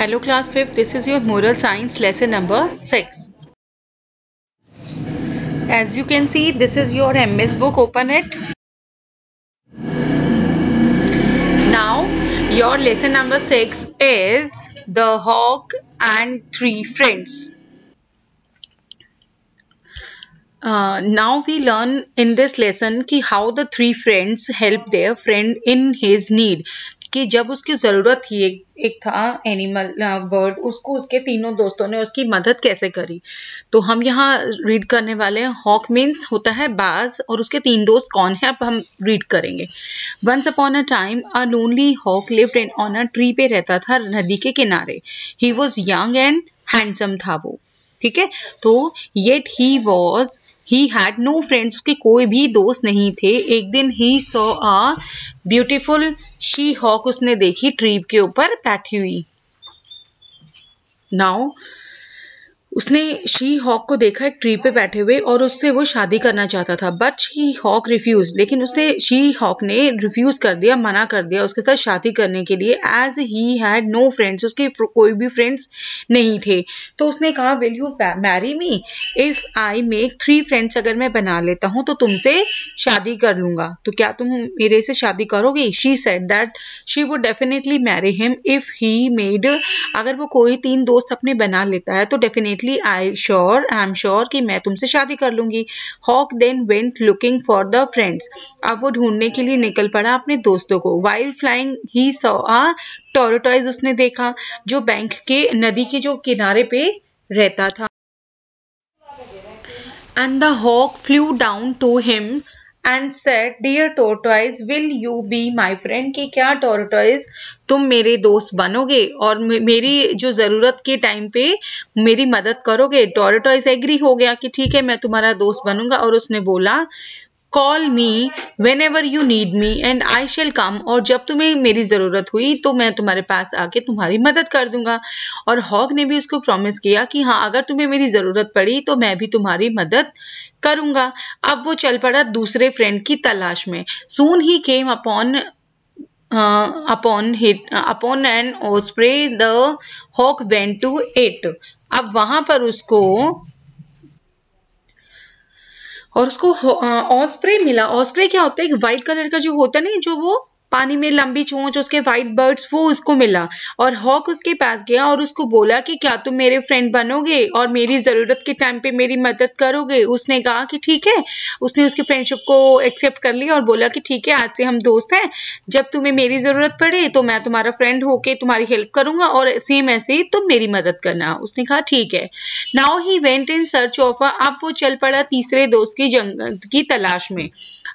Hello class 5th, this is your moral science lesson number 6. As you can see, this is your MS book, open it. Now your lesson number 6 is the hawk and three friends. Now we learn in this lesson कि how the three friends help their friend in his need. कि जब उसकी ज़रूरत थी एक था animal bird, उसको उसके तीनों दोस्तों ने उसकी मदद कैसे करी. तो हम यहाँ रीड करने वाले हैं. हॉक मीन्स होता है बाज और उसके तीन दोस्त कौन है अब हम रीड करेंगे. Once upon a time a lonely hawk lived on a tree पे रहता था नदी के किनारे. He was young and handsome था वो. ठीक है. तो yet he had no friends, उसके कोई भी दोस्त नहीं थे. एक दिन he saw a beautiful she hawk, उसने देखी ट्री के ऊपर बैठी हुई. नाउ उसने शी हॉक को देखा एक ट्री पे बैठे हुए और उससे वो शादी करना चाहता था. बट शी हॉक रिफ्यूज, लेकिन उसने शी हॉक ने रिफ्यूज कर दिया, मना कर दिया उसके साथ शादी करने के लिए. As he had no friends, उसके कोई भी फ्रेंड्स नहीं थे. तो उसने कहा will you marry me if I make 3 friends, अगर मैं बना लेता हूँ तो तुमसे शादी कर लूंगा, तो क्या तुम मेरे से शादी करोगे. She said that she would definitely marry him if he made, अगर वो कोई 3 दोस्त अपने बना लेता है तो डेफिनेटली आई एम श्योर कि मैं तुमसे शादी कर लूंगी. Hawk then went looking for the friends, अब वो ढूंढने के लिए निकल पड़ा अपने दोस्तों को. वाइल फ्लाइंग ही सॉ अ टॉर्टोइज, उसने देखा जो बैंक के नदी के जो किनारे पे रहता था. And the hawk flew down to him and said, dear tortoise, will you be my friend, कि क्या टॉर्टोइज तुम मेरे दोस्त बनोगे और मेरी जो ज़रूरत के टाइम पे मेरी मदद करोगे. टॉर्टोइज एग्री हो गया कि ठीक है मैं तुम्हारा दोस्त बनूंगा और उसने बोला call me when ever you need me and I shall come, और जब तुम्हें मेरी ज़रूरत हुई तो मैं तुम्हारे पास आके तुम्हारी मदद कर दूंगा. और हॉक ने भी उसको प्रॉमिस किया कि हाँ अगर तुम्हें मेरी ज़रूरत पड़ी तो मैं भी तुम्हारी मदद करूंगा. अब वो चल पड़ा दूसरे फ्रेंड की तलाश में. सून ही केम upon an osprey, the hawk went to it. अब वहां पर उसको ऑस्प्रे मिला. ऑस्प्रे क्या होता है, एक व्हाइट कलर का जो होता है ना, जो वो पानी में लंबी चोंच, उसके व्हाइट बर्ड्स, वो उसको मिला. और हॉक उसके पास गया और उसको बोला कि क्या तुम मेरे फ्रेंड बनोगे और मेरी ज़रूरत के टाइम पे मेरी मदद करोगे. उसने कहा कि ठीक है. उसने उसकी फ्रेंडशिप को एक्सेप्ट कर लिया और बोला कि ठीक है आज से हम दोस्त हैं, जब तुम्हें मेरी ज़रूरत पड़े तो मैं तुम्हारा फ्रेंड होके तुम्हारी हेल्प करूंगा और सेम ऐसे ही तुम मेरी मदद करना. उसने कहा ठीक है. Now he went in search of अब वो चल पड़ा तीसरे दोस्त की तलाश में.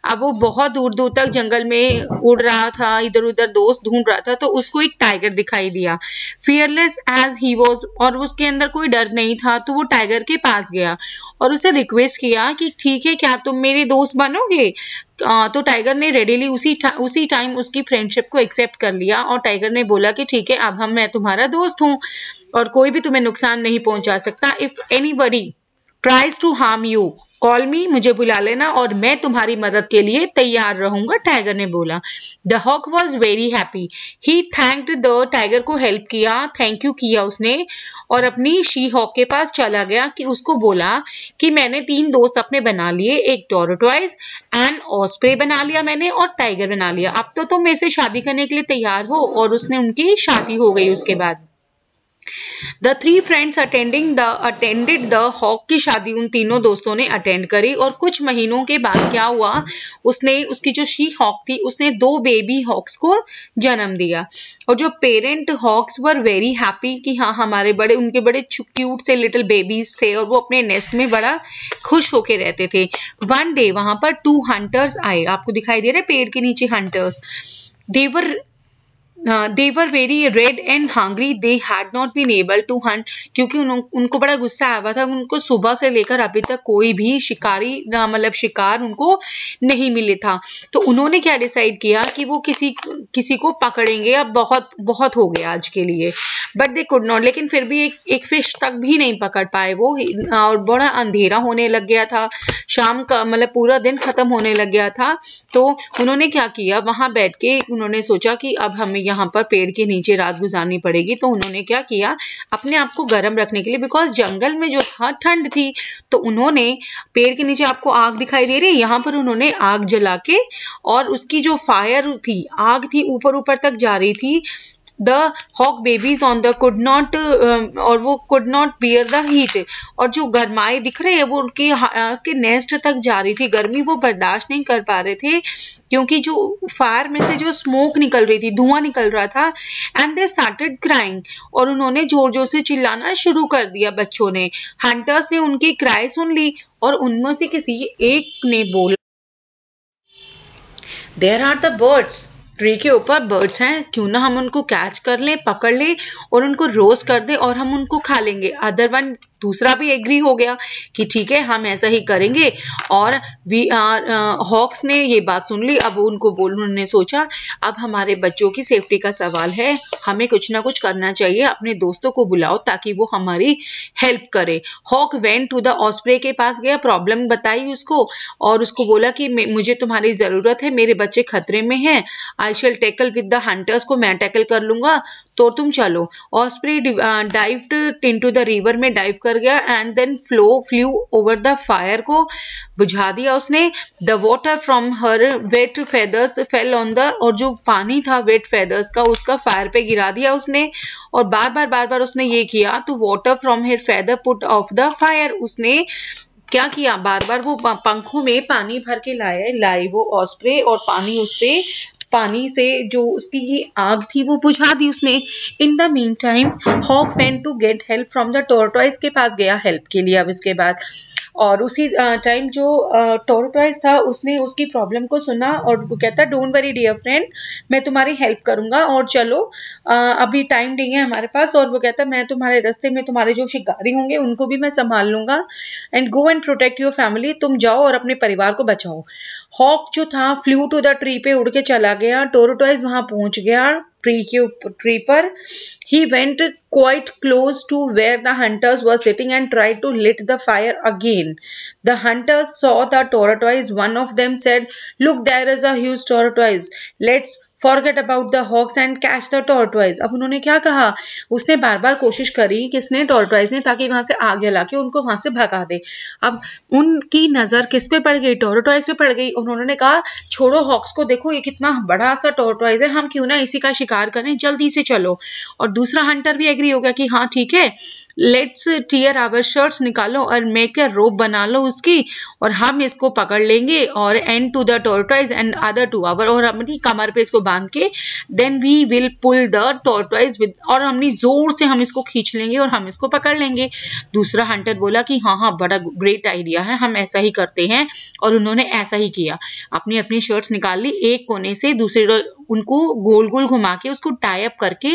अब वो बहुत दूर दूर तक जंगल में उड़ रहा था, इधर उधर दोस्त ढूंढ रहा था. तो उसको एक टाइगर दिखाई दिया, फियरलेस एज ही वाज, और उसके अंदर कोई डर नहीं था. तो वो टाइगर के पास गया और उसे रिक्वेस्ट किया कि ठीक है क्या तुम मेरे दोस्त बनोगे. तो टाइगर ने रेडीली उसी टाइम उसकी फ्रेंडशिप को एक्सेप्ट कर लिया और टाइगर ने बोला कि ठीक है अब मैं तुम्हारा दोस्त हूँ और कोई भी तुम्हें नुकसान नहीं पहुंचा सकता. If anybody tries to harm you call me, मुझे बुला लेना और मैं तुम्हारी मदद के लिए तैयार रहूंगा, टाइगर ने बोला. The hawk was very happy. He thanked the tiger को हेल्प किया, थैंक यू किया उसने और अपनी शी हॉक के पास चला गया कि उसको बोला कि मैंने 3 दोस्त अपने बना लिए, एक टॉर्टोइज एंड ऑस्प्रे बना लिया मैंने और टाइगर बना लिया. अब तो तुम मेरे से शादी करने के लिए तैयार हो. और उसने उनकी शादी हो गई उसके बाद. The 3 friends attended the hawk, की शादी उन तीनों दोस्तों ने अटेंड करी. और कुछ महीनों के बाद क्या हुआ, उसकी जो शी हॉक थी उसने 2 बेबी हॉक्स को जन्म दिया. और जो parent hawks were very happy कि हाँ हमारे उनके बड़े क्यूट से लिटिल बेबीज थे और वो अपने नेस्ट में बड़ा खुश होके रहते थे. वन डे वहां पर 2 हंटर्स आए. आपको दिखाई दे रहा है पेड़ के नीचे hunters. They were very red and hungry. They had not been able to hunt, क्योंकि उनको बड़ा गुस्सा आया हुआ था. उनको सुबह से लेकर अभी तक कोई भी शिकार उनको नहीं मिले था. तो उन्होंने क्या डिसाइड किया कि वो किसी को पकड़ेंगे. अब बहुत हो गया आज के लिए. बट दे कुड नॉट, लेकिन फिर भी एक फिश तक भी नहीं पकड़ पाए वो. और बड़ा अंधेरा होने लग गया था, शाम का पूरा दिन खत्म होने लग गया था. तो उन्होंने क्या किया, वहां बैठ के उन्होंने सोचा कि अब हमें यहाँ पर पेड़ के नीचे रात गुजारनी पड़ेगी। तो उन्होंने क्या किया, अपने आप को गर्म रखने के लिए, बिकॉज जंगल में जो था ठंड थी, तो उन्होंने पेड़ के नीचे, आपको आग दिखाई दे रही है, यहाँ पर उन्होंने आग जला के, और उसकी जो फायर थी, आग थी, ऊपर ऊपर तक जा रही थी। The hawk babies on the could not और वो could not bear the heat, और जो गर्माए दिख रहे हैं वो उसके नेस्ट तक जा रही थी, गर्मी वो बर्दाश्त नहीं कर पा रहे थे, क्योंकि जो फायर में से जो स्मोक निकल रही थी, धुआं निकल रहा था। एंड दे स्टार्टेड क्राइंग, और उन्होंने जोर जोर से चिल्लाना शुरू कर दिया बच्चों ने। हंटर्स ने उनकी क्राई सुन ली, और उनमें से किसी एक ने बोला, there are the birds, tree के ऊपर बर्ड्स हैं, क्यों ना हम उनको कैच कर लें, पकड़ लें और उनको रोस्ट कर दें और हम उनको खा लेंगे। अदर वन, दूसरा भी एग्री हो गया कि ठीक है, हम ऐसा ही करेंगे। और हॉक्स ने ये बात सुन ली। अब उन्होंने सोचा, अब हमारे बच्चों की सेफ्टी का सवाल है, हमें कुछ ना कुछ करना चाहिए, अपने दोस्तों को बुलाओ ताकि वो हमारी हेल्प करे। Hawk went to the osprey के पास गया, प्रॉब्लम बताई उसको, और उसको बोला कि मुझे तुम्हारी जरूरत है, मेरे बच्चे खतरे में हैं, I shall tackle with the hunters, को मैं टैकल कर लूंगा, तो तुम चलो। Osprey dived into the river, में डाइव कर गया, and then flew over the fire, को बुझा दिया उसने। The water from her wet feathers fell on the, और जो पानी था वेट फेदर्स का, उसका फायर पे गिरा दिया उसने। और बार बार उसने ये किया, तो water from her feather put off the fire, उसने क्या किया, बार बार वो पंखों में पानी भर के लाई वो ऑस्प्रे, और पानी से जो उसकी ये आग थी वो बुझा दी उसने। In the mean time hawk went to get help from the tortoise, के पास गया हेल्प के लिए अब इसके बाद। और उसी टाइम जो टॉर्टोइस था, उसने उसकी प्रॉब्लम को सुना, और वो कहता, डोंट वरी डियर फ्रेंड, मैं तुम्हारी हेल्प करूंगा, और चलो अभी टाइम नहीं है हमारे पास। और वो कहता, मैं तुम्हारे रास्ते में तुम्हारे जो शिकारी होंगे उनको भी मैं संभाल लूंगा, and go and protect your family, तुम जाओ और अपने परिवार को बचाओ। हॉक जो था फ्लू टू द ट्री पे उड़ के चला गया, टॉर्टोइस वहां पहुंच गया ट्री पर। He went quite close to where the hunters were sitting and tried to lit the fire again. The hunters saw the tortoise. One of them said, "Look, there is a huge tortoise. Let's forget about the hawks and catch the tortoise." अब उन्होंने क्या कहा, उसने बार बार कोशिश करी, किसने, tortoise ने, ताकि वहां से आग जला के उनको वहां से भगा दे। अब उनकी नजर किस पे पड़ गई, टॉर्टोइस पे पड़ गई। उन्होंने कहा, छोड़ो हॉक्स को, देखो ये कितना बड़ा सा टॉर्टोइस है, हम क्यों ना इसी का शिकार करें, जल्दी से चलो। और दूसरा हंटर भी एग्री हो गया कि हाँ ठीक है, लेट्स टियर आवर शर्ट्स, निकालो और मेक अ रोप बना लो उसकी, और हम इसको पकड़ लेंगे, और end to the tortoise and other to our, और अपनी कमर पे इसको बांध के, then we will pull the tortoise with, और हमने जोर से हम इसको खींच लेंगे और हम इसको पकड़ लेंगे। दूसरा हंटर बोला कि हाँ, बड़ा ग्रेट आइडिया है, हम ऐसा ही करते हैं। और उन्होंने ऐसा ही किया, अपनी अपनी शर्ट्स निकाल ली, एक कोने से दूसरे उनको गोल गोल घुमा के उसको टाई अप करके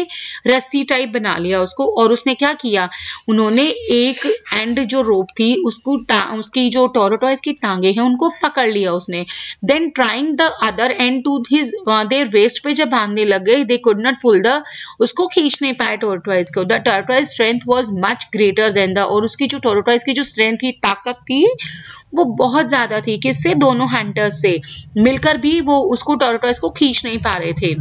रस्सी टाइप बना लिया उसको। और उसने क्या किया, उन्होंने एक एंड जो रोप थी उसको उसकी जो टॉर्टोइस की टांगे हैं उनको पकड़ लिया उसने। Then trying the other end to his their waist पे जब बांधने लग गए, they could not pull the, उसको खींच नहीं पाए टॉर्टोइस को। The tortoise strength was much greater than the, और उसकी जो टॉर्टोइस की जो स्ट्रेंथ थी, ताकत थी, वो बहुत ज्यादा थी। किससे, दोनों हंटर्स से मिलकर भी वो उसको टॉर्टोइस को खींच नहीं पा रहे थे।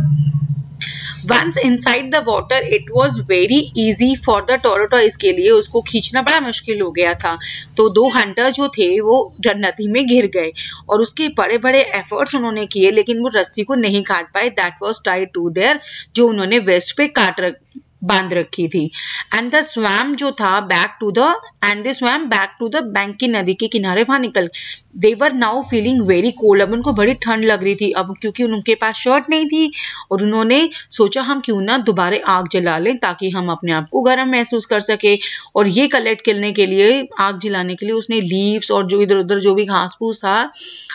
Once inside the water, it was very easy for the tortoise, के लिए उसको खींचना बड़ा मुश्किल हो गया था। तो दो हंटर जो थे वो नदी में घिर गए, और उसके बड़े बड़े एफर्ट्स उन्होंने किए, लेकिन वो रस्सी को नहीं काट पाए। That was tied to their, जो उन्होंने वेस्ट पे बांध रखी थी। एंड द स्वैम जो था back to the, and they swam back to the bank, की नदी के किनारे वहां निकल। They were now feeling very cold, अब उनको बड़ी ठंड लग रही थी, अब क्योंकि उनके पास शर्ट नहीं थी। और उन्होंने सोचा, हम क्यों ना दोबारा आग जला लें ताकि हम अपने आप को गर्म महसूस कर सके। और ये कलेक्ट करने के लिए, आग जलाने के लिए, उसने लीव्स और जो इधर उधर जो भी घास फूस था।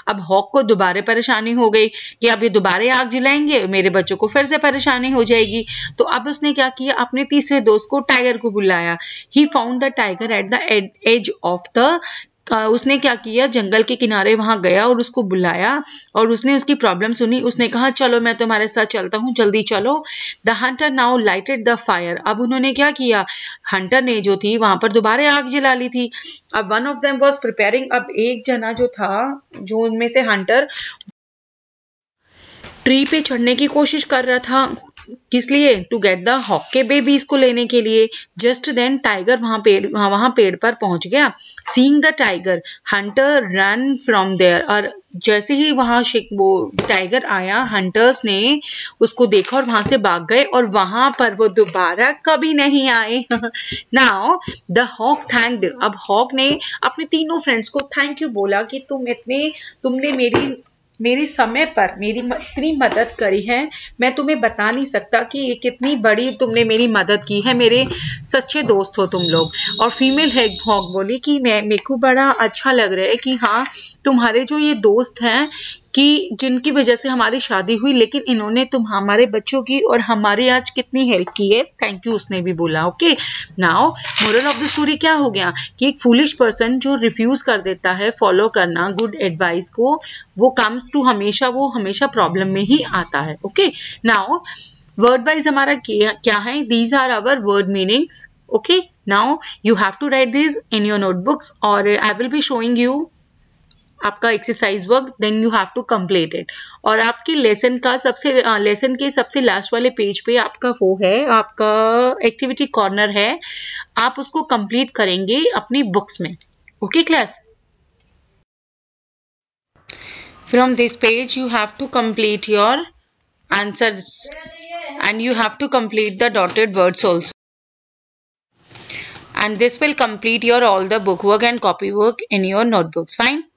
अब हॉक को दोबारा परेशानी हो गई कि अब ये दोबारा आग जलाएंगे, मेरे बच्चों को फिर से परेशानी हो जाएगी। तो अब उसने क्या किया, अपने तीसरे दोस्त को, टाइगर को बुलाया। He found the tiger at the edge of the, उसने क्या किया, जंगल के किनारे वहां गया और उसको बुलाया, और उसने उसकी प्रॉब्लम सुनी। उसने कहा, चलो मैं तुम्हारे साथ चलता हूँ, जल्दी चलो। The Hunter now lighted the fire, अब उन्होंने क्या किया, हंटर ने जो थी वहां पर दोबारा आग जला ली थी। अब one of them was preparing, अब एक जना जो था, जो उनमें से हंटर ट्री पे चढ़ने की कोशिश कर रहा था, किस लिए? टू गेट द हॉक के बेबीज को लेने के लिए। जस्ट देन टाइगर वहां पेड़ पर पहुंच गया। Seeing the tiger hunter run from there, और जैसे ही वहां वो टाइगर आया, हंटर्स ने उसको देखा और वहां से भाग गए और वहां पर वो दोबारा कभी नहीं आए। नाउ द हॉक थैंक्ड, अब हॉक ने अपने तीनों फ्रेंड्स को थैंक यू बोला कि तुमने मेरे समय पर मेरी इतनी मदद करी है, मैं तुम्हें बता नहीं सकता कि ये कितनी बड़ी तुमने मेरी मदद की है, मेरे सच्चे दोस्त हो तुम लोग। और फीमेल हॉक बोली कि मेरे को बड़ा अच्छा लग रहा है कि हाँ, तुम्हारे जो ये दोस्त हैं कि जिनकी वजह से हमारी शादी हुई, लेकिन इन्होंने हमारे बच्चों की और हमारी आज कितनी हेल्प की है, थैंक यू उसने भी बोला। Okay, now moral of the story क्या हो गया कि एक फूलिश पर्सन जो रिफ्यूज कर देता है फॉलो करना गुड एडवाइस को, वो हमेशा प्रॉब्लम में ही आता है। ओके, नाउ वर्ड वाइज हमारा क्या है, these are our word meanings. Okay, now you have to write this in your notebooks और I will be showing you आपका exercise work, then you have to complete it. और आपके lesson के सबसे last वाले पेज पे आपका वो है, आपका एक्टिविटी कॉर्नर है, आप उसको कंप्लीट करेंगे अपनी बुक्स में। Okay class, from this page you have to complete your answers and you have to complete the dotted words also, and this will complete your all the book work and copy work in your notebooks. Fine.